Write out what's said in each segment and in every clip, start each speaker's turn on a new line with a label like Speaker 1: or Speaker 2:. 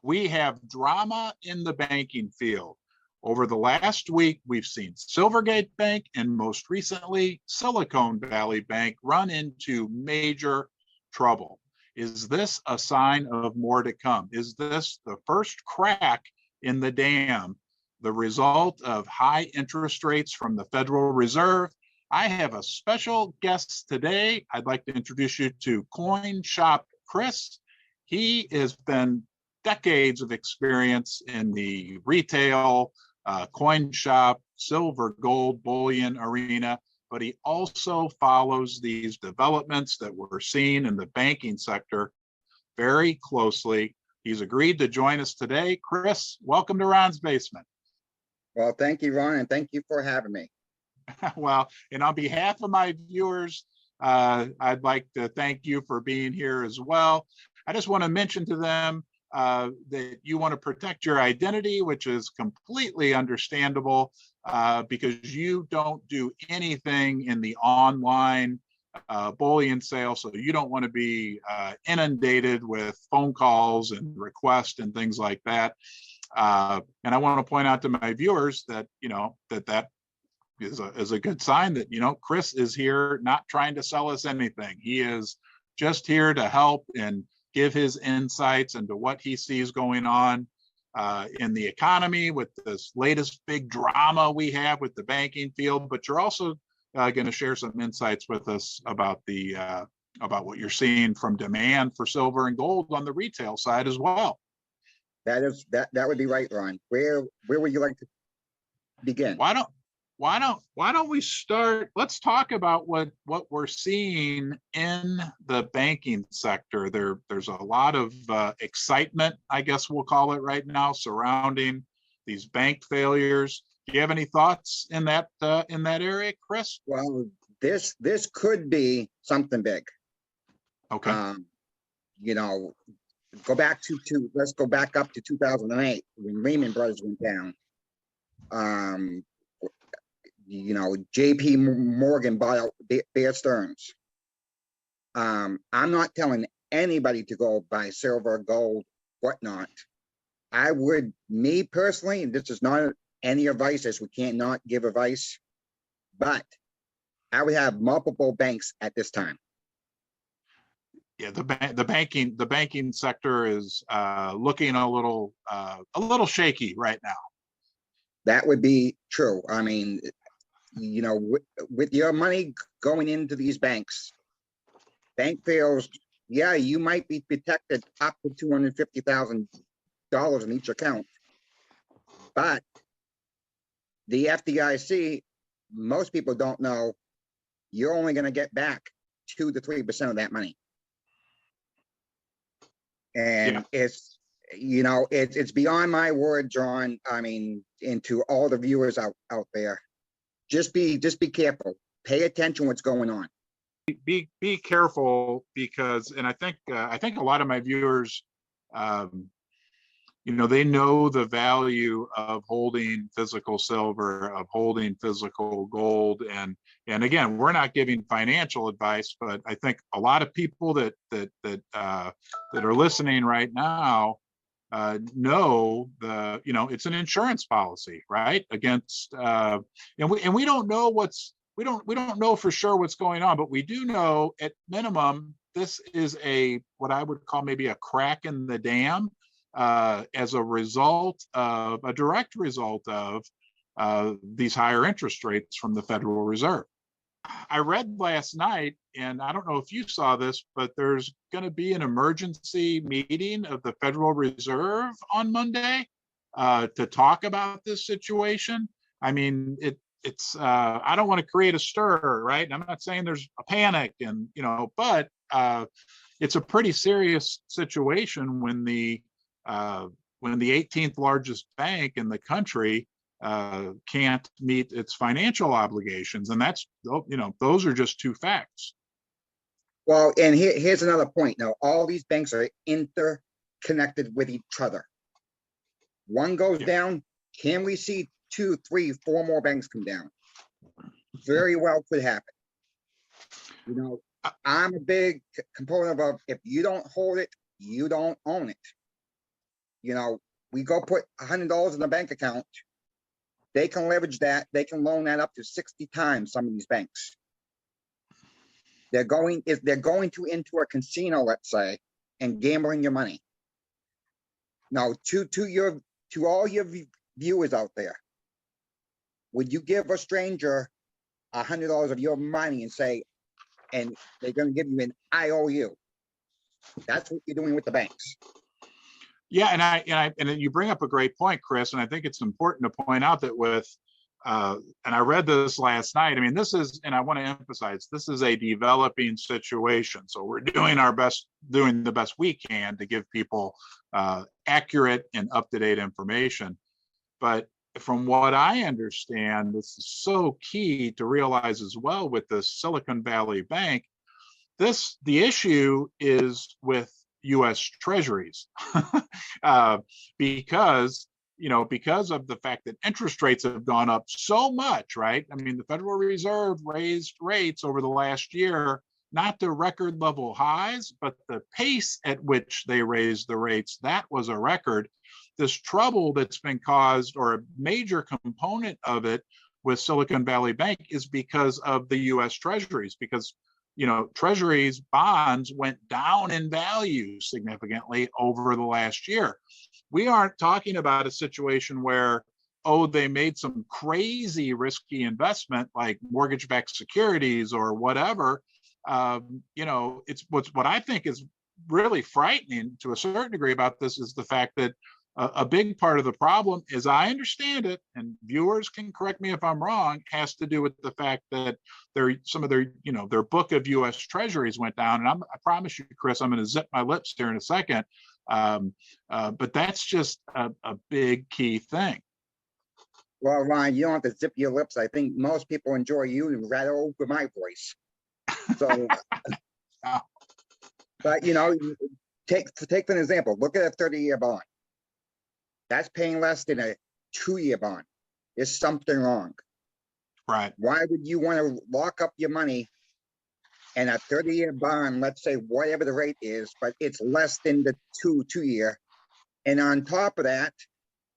Speaker 1: we have drama in the banking field. Over the last week, we've seen Silvergate Bank and most recently Silicon Valley Bank run into major trouble. Is this a sign of more to come? Is this the first crack in the dam, the result of high interest rates from the Federal Reserve? I have a special guest today. I'd like to introduce you to Coin Shop Chris. He has been decades of experience in the retail, coin shop, silver, gold, bullion arena, but he also follows these developments that we're seeing in the banking sector very closely. He's agreed to join us today. Chris, welcome to Ron's Basement.
Speaker 2: Well, thank you, Ron, and thank you for having me.
Speaker 1: Well, and on behalf of my viewers, I'd like to thank you for being here as well. I just want to mention to them that you want to protect your identity, which is completely understandable because you don't do anything in the online bullion sale. So you don't want to be inundated with phone calls and requests and things like that. And I want to point out to my viewers that, that is a good sign that, Chris is here not trying to sell us anything. He is just here to help and give his insights into what he sees going on in the economy with this latest big drama we have with the banking field. But you're also going to share some insights with us about about what you're seeing from demand for silver and gold on the retail side as well.
Speaker 2: That would be right, Ron. Where would you like to begin?
Speaker 1: Why don't we start? Let's talk about what we're seeing in the banking sector. There's a lot of excitement, I guess we'll call it right now, surrounding these bank failures. Do you have any thoughts in that area, Chris?
Speaker 2: Well, this could be something big.
Speaker 1: Okay.
Speaker 2: Let's go back up to 2008 when Lehman Brothers went down. JP Morgan bought out Bear Stearns. I'm not telling anybody to go buy silver, gold, whatnot. I would, me personally, and this is not any advice, as we cannot give advice, but I would have multiple banks at this time.
Speaker 1: Yeah, the banking sector is looking a little shaky right now.
Speaker 2: That would be true. I mean, with your money going into these banks, bank fails, yeah, you might be protected up to $250,000 in each account, but the FDIC, most people don't know, you're only going to get back 2 to 3% of that money. And yeah. It's beyond my words, John. I mean, and to all the viewers out there, just be careful. Pay attention what's going on.
Speaker 1: Be careful because, and I think a lot of my viewers, they know the value of holding physical silver, of holding physical gold, and again, we're not giving financial advice, but I think a lot of people that are listening right now know it's an insurance policy, right? Against and we don't know we don't know for sure what's going on, but we do know at minimum this is what I would call maybe a crack in the dam as a direct result of these higher interest rates from the Federal Reserve. I read last night, and I don't know if you saw this, but there's going to be an emergency meeting of the Federal Reserve on Monday to talk about this situation. I mean, it's I don't want to create a stir, right? I'm not saying there's a panic, and but it's a pretty serious situation when the 18th largest bank in the country can't meet its financial obligations, and that's those are just two facts.
Speaker 2: Well, and here's another point. Now, all these banks are interconnected with each other. One goes down, can we see 2, 3, 4 more banks come down? Very well could happen. I'm a big component of if you don't hold it, you don't own it. you know, we go put $100 in the bank account, they can leverage that, they can loan that up to 60 times, some of these banks. If they're going into a casino, let's say, and gambling your money. Now, to all your viewers out there, would you give a stranger $100 of your money and say, and they're going to give you an IOU? That's what you're doing with the banks.
Speaker 1: Yeah, and you bring up a great point, Chris, and I think it's important to point out that with and I read this last night. I mean, this is, and I want to emphasize, this is a developing situation. So we're doing our best, doing the best we can to give people accurate and up-to-date information. But from what I understand, this is so key to realize as well with the Silicon Valley Bank. The issue is with U.S. Treasuries because of the fact that interest rates have gone up so much, right? I mean, the Federal Reserve raised rates over the last year, not to record level highs, but the pace at which they raised the rates, that was a record. This trouble that's been caused, or a major component of it with Silicon Valley Bank, is because of the U.S. Treasuries, because Treasuries bonds went down in value significantly over the last year. We aren't talking about a situation where, they made some crazy risky investment like mortgage-backed securities or whatever. It's what I think is really frightening to a certain degree about this is the fact that a big part of the problem, as I understand it, and viewers can correct me if I'm wrong, has to do with the fact that some of their book of U.S. Treasuries went down. And I promise you, Chris, I'm going to zip my lips here in a second. But that's just a big key thing.
Speaker 2: Well, Ron, you don't have to zip your lips. I think most people enjoy you rather over my voice. So, but take an example. Look at a 30-year bond. That's paying less than a 2-year bond. There's something wrong.
Speaker 1: Right.
Speaker 2: Why would you want to lock up your money and a 30-year bond, let's say whatever the rate is, but it's less than the 2-year. And on top of that,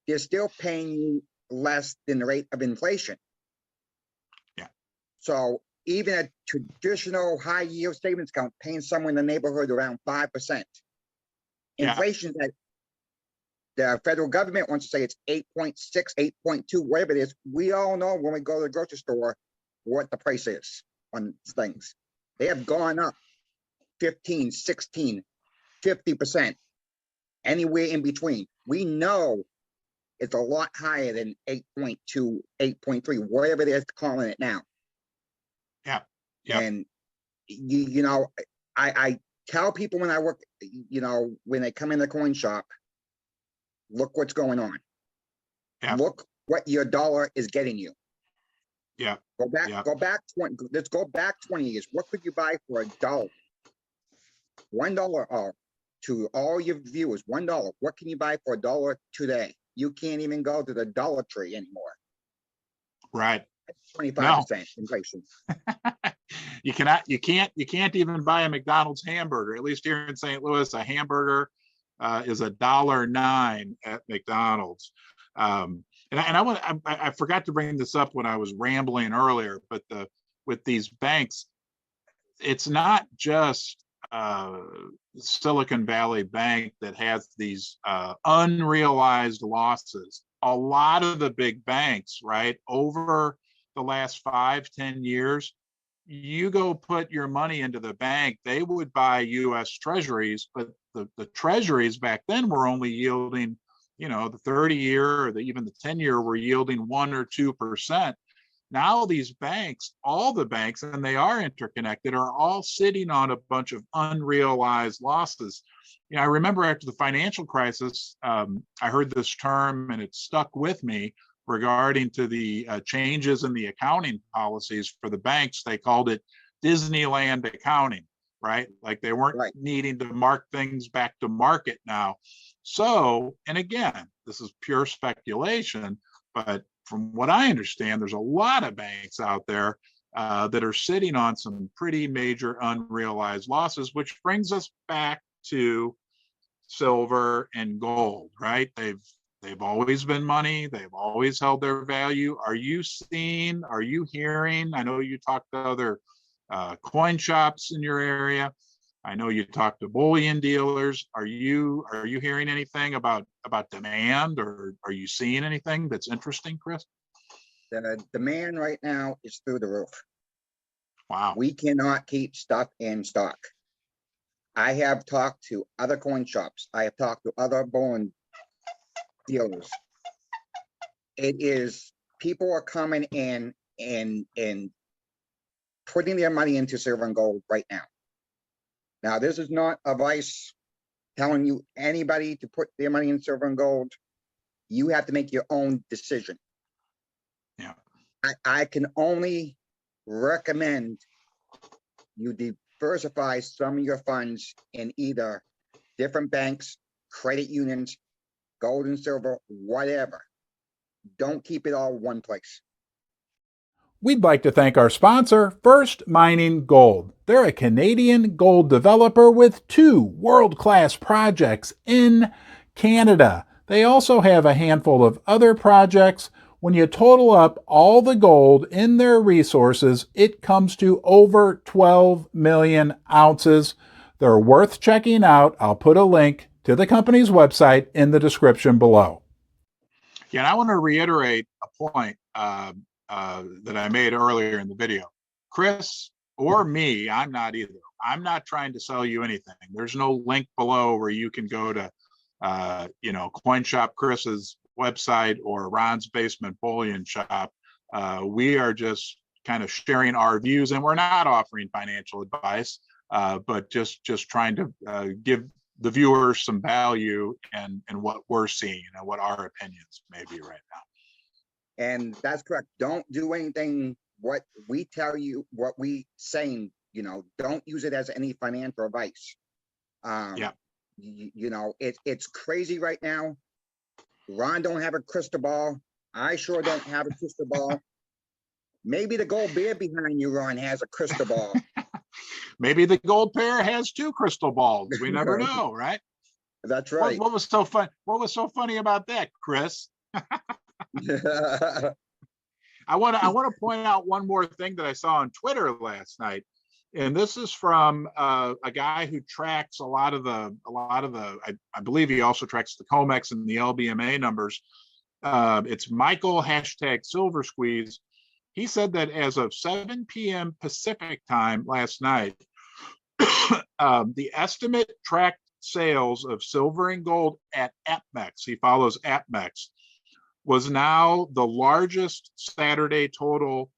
Speaker 2: they're still paying you less than the rate of inflation.
Speaker 1: Yeah.
Speaker 2: So even a traditional high yield savings account paying somewhere in the neighborhood around 5%. Inflation that the federal government wants to say it's 8.6, 8.2, whatever it is. We all know when we go to the grocery store what the price is on things. They have gone up 15, 16, 50%, anywhere in between. We know it's a lot higher than 8.2, 8.3, whatever they're calling it now.
Speaker 1: Yeah.
Speaker 2: And I tell people when I work, when they come in the coin shop, look what's going on.
Speaker 1: Yeah.
Speaker 2: Look what your dollar is getting you.
Speaker 1: Yeah.
Speaker 2: Go back 20, let's go back 20 years. What could you buy for $1? $1. To all your viewers, $1. What can you buy for $1 today? You can't even go to the Dollar Tree anymore.
Speaker 1: Right.
Speaker 2: 25% inflation.
Speaker 1: You can't even buy a McDonald's hamburger. At least here in St. Louis, a hamburger is $1.09 at McDonald's. I forgot to bring this up when I was rambling earlier, but with these banks, it's not just Silicon Valley Bank that has these unrealized losses. A lot of the big banks, right, over the last 5-10 years, you go put your money into the bank, they would buy U.S. Treasuries, but the Treasuries back then were only yielding, the 30-year or even the 10-year were yielding 1 or 2%. Now these banks, all the banks, and they are interconnected, are all sitting on a bunch of unrealized losses. I remember after the financial crisis, I heard this term and it stuck with me regarding to the changes in the accounting policies for the banks. They called it Disneyland accounting, right? Like they weren't needing to mark things back to market now. So, and again, this is pure speculation, but from what I understand, there's a lot of banks out there that are sitting on some pretty major unrealized losses, which brings us back to silver and gold, right? They've always been money. They've always held their value. Are you seeing, are you hearing? I know you talked to other coin shops in your area. I know you talk to bullion dealers. Are you hearing anything about demand, or are you seeing anything that's interesting, Chris?
Speaker 2: The demand right now is through the roof.
Speaker 1: Wow.
Speaker 2: We cannot keep stuff in stock. I have talked to other coin shops. I have talked to other bullion dealers. It is, people are coming in and putting their money into silver and gold right now. Now, this is not advice telling you anybody to put their money in silver and gold. You have to make your own decision.
Speaker 1: Yeah.
Speaker 2: I can only recommend you diversify some of your funds in either different banks, credit unions, gold and silver, whatever. Don't keep it all one place.
Speaker 3: We'd like to thank our sponsor, First Mining Gold. They're a Canadian gold developer with 2 world-class projects in Canada. They also have a handful of other projects. When you total up all the gold in their resources, it comes to over 12 million ounces. They're worth checking out. I'll put a link to the company's website in the description below.
Speaker 1: Yeah, and I want to reiterate a point that I made earlier in the video. Chris or me, I'm not either. I'm not trying to sell you anything. There's no link below where you can go to, Coin Shop Chris's website or Ron's Basement Bullion Shop. We are just kind of sharing our views, and we're not offering financial advice, but just trying to give the viewers some value and what we're seeing and what our opinions may be right now.
Speaker 2: And that's correct. Don't do anything what we tell you, what we saying, don't use it as any financial advice.
Speaker 1: Yeah.
Speaker 2: It's crazy right now. Ron don't have a crystal ball. I sure don't have a crystal ball. Maybe the gold bear behind you, Ron, has a crystal ball.
Speaker 1: Maybe the gold pair has 2 crystal balls. We never know, right?
Speaker 2: That's right.
Speaker 1: What was so fun? What was so funny about that, Chris? I want to point out one more thing that I saw on Twitter last night, and this is from a guy who tracks a lot of the. I believe he also tracks the COMEX and the LBMA numbers. It's Michael #SilverSqueeze. He said that as of 7 p.m. Pacific time last night, the estimate tracked sales of silver and gold at APMEX, he follows APMEX, was now the largest Saturday total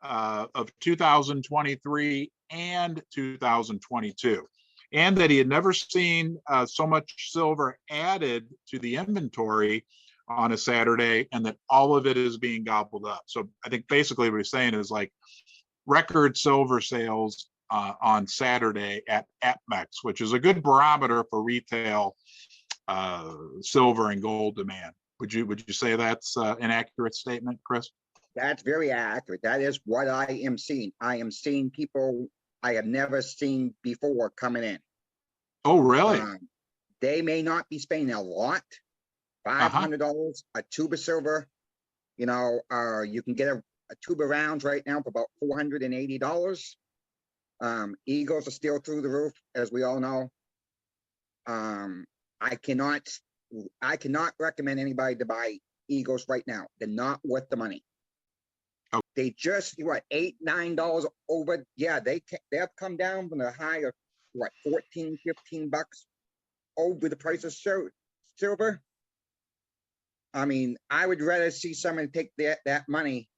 Speaker 1: of 2023 and 2022, and that he had never seen so much silver added to the inventory on a Saturday, and that all of it is being gobbled up. So I think basically what he's saying is like record silver sales on Saturday at APMEX, which is a good barometer for retail silver and gold demand. Would you say that's an accurate statement, Chris?
Speaker 2: That's very accurate. That is what I am seeing. I am seeing people I have never seen before coming in.
Speaker 1: Oh, really?
Speaker 2: They may not be spending a lot, $500, a tube of silver. You can get a tube of rounds right now for about $480. Eagles are still through the roof, as we all know. I cannot recommend anybody to buy Eagles right now. They're not worth the money.
Speaker 1: Oh.
Speaker 2: They just $8, $9 over. Yeah, they have come down from the high of $14, $15 over the price of silver. I mean, I would rather see someone take that money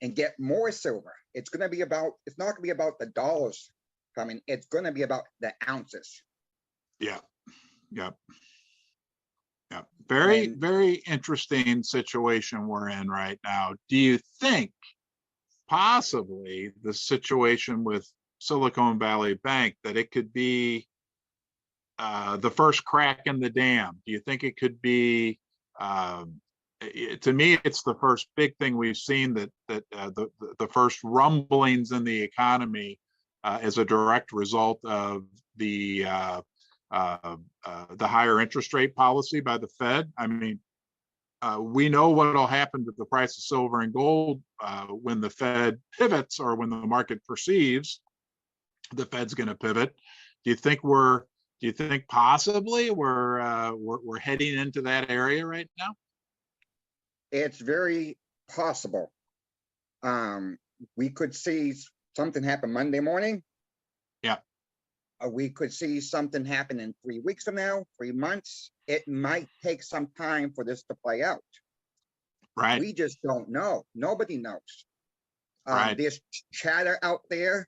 Speaker 2: and get more silver. It's not gonna be about the dollars coming. It's gonna be about the ounces.
Speaker 1: Yeah. Very, very interesting situation we're in right now. Do you think possibly the situation with Silicon Valley Bank, that it could be the first crack in the dam? Do you think it could be, to me, it's the first big thing we've seen, that the first rumblings in the economy as a direct result of the the higher interest rate policy by the Fed. I mean, we know what will happen to the price of silver and gold when the Fed pivots, or when the market perceives the Fed's going to pivot. Do you think possibly we're heading into that area right now?
Speaker 2: It's very possible. We could see something happen Monday morning.
Speaker 1: Yeah.
Speaker 2: We could see something happen in 3 weeks from now, 3 months. It might take some time for this to play out.
Speaker 1: Right.
Speaker 2: We just don't know. Nobody knows.
Speaker 1: Right.
Speaker 2: There's chatter out there.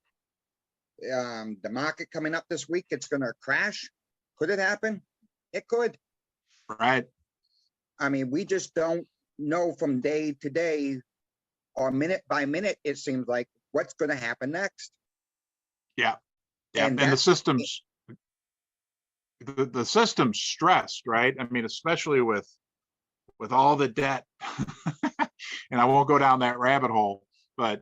Speaker 2: The market coming up this week, it's going to crash. Could it happen? It could.
Speaker 1: Right.
Speaker 2: I mean, we just don't know from day to day or minute by minute, it seems like, what's going to happen next.
Speaker 1: Yeah. Yeah. And the system's stressed, right? I mean, especially with all the debt, and I won't go down that rabbit hole, but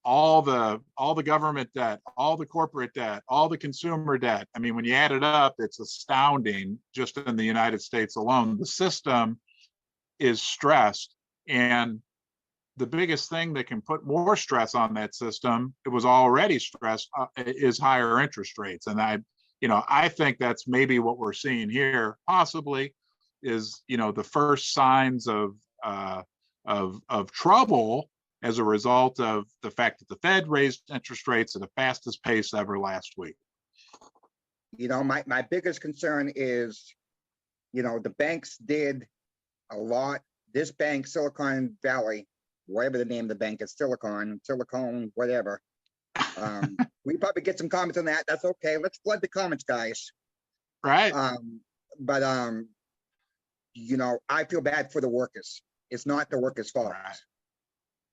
Speaker 1: all the government debt, all the corporate debt, all the consumer debt. I mean, when you add it up, it's astounding just in the United States alone. The system is stressed, and the biggest thing that can put more stress on that system, it was already stressed, is higher interest rates. And I think that's maybe what we're seeing here, possibly, is the first signs of trouble as a result of the fact that the Fed raised interest rates at the fastest pace ever last week.
Speaker 2: My biggest concern is, the banks did a lot. This bank, Silicon Valley, whatever the name of the bank is, Silicon, whatever. We probably get some comments on that. That's okay. Let's flood the comments, guys.
Speaker 1: Right.
Speaker 2: But I feel bad for the workers. It's not the workers' fault.
Speaker 1: Right.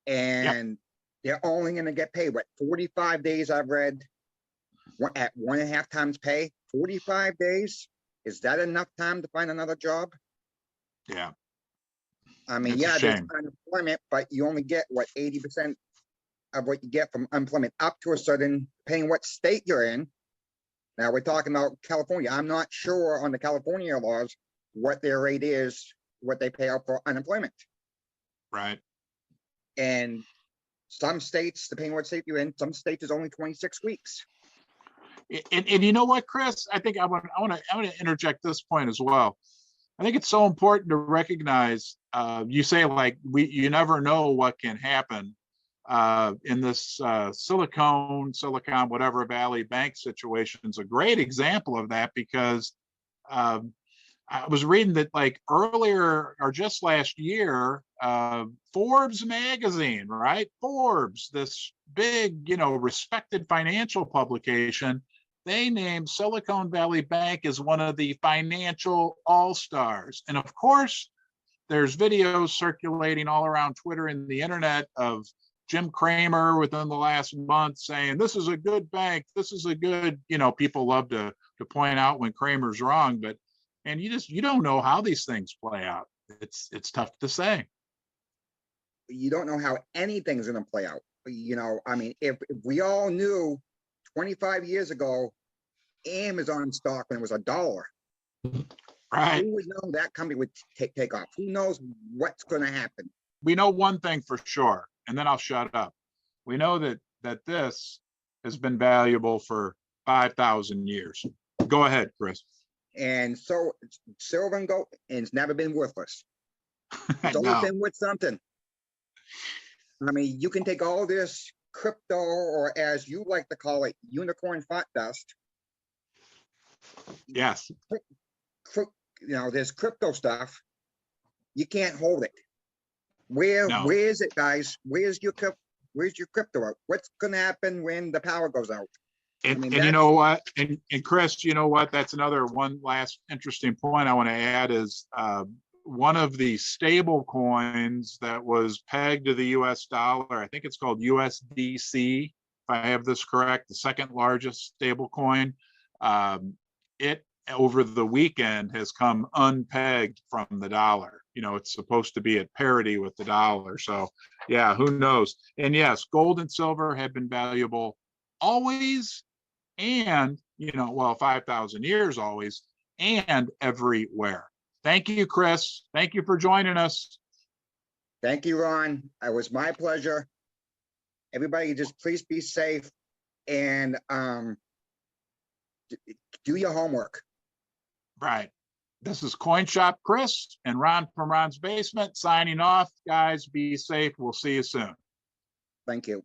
Speaker 2: And they're only going to get paid, 45 days I've read, at 1.5 times pay. 45 days? Is that enough time to find another job?
Speaker 1: Yeah.
Speaker 2: I mean, there's unemployment, but you only get 80% of what you get from unemployment, up to a certain, depending what state you're in. Now we're talking about California. I'm not sure on the California laws what their rate is, what they pay out for unemployment.
Speaker 1: Right.
Speaker 2: And some states, depending what state you're in, some states is only 26 weeks.
Speaker 1: And you know what, Chris? I think I want to interject this point as well. I think it's so important to recognize. You say, like, you never know what can happen in this Silicon whatever Valley Bank situation is a great example of that, because I was reading that, like, earlier or just last year, Forbes magazine, right? Forbes, this big, respected financial publication, they named Silicon Valley Bank as one of the financial all-stars. And of course, there's videos circulating all around Twitter and the internet of Jim Cramer within the last month saying, this is a good bank. This is a good, people love to point out when Cramer's wrong, and you don't know how these things play out. It's tough to say.
Speaker 2: You don't know how anything's going to play out. I mean, if we all knew 25 years ago, Amazon stock when it was $1,
Speaker 1: right?
Speaker 2: Who would know that company would take off? Who knows what's going to happen?
Speaker 1: We know one thing for sure, and then I'll shut up. We know that this has been valuable for 5,000 years. Go ahead, Chris.
Speaker 2: And so silver and gold, and it's never been worthless. It's always been worth something. I mean, you can take all this crypto, or as you like to call it, unicorn fart dust.
Speaker 1: Yes.
Speaker 2: There's crypto stuff. You can't hold it. Where is it, guys? Where's your crypto? What's going to happen when the power goes out?
Speaker 1: And you know what? And Chris, you know what? That's one last interesting point I want to add is one of the stable coins that was pegged to the US dollar, I think it's called USDC, if I have this correct, the second largest stable coin. It over the weekend has come unpegged from the dollar. It's supposed to be at parity with the dollar. So yeah, who knows? And yes, gold and silver have been valuable always. And 5,000 years always, and everywhere. Thank you, Chris. Thank you for joining us.
Speaker 2: Thank you, Ron. It was my pleasure. Everybody just please be safe and do your homework.
Speaker 1: Right. This is Coin Shop Chris and Ron from Ron's Basement signing off. Guys, be safe. We'll see you soon.
Speaker 2: Thank you.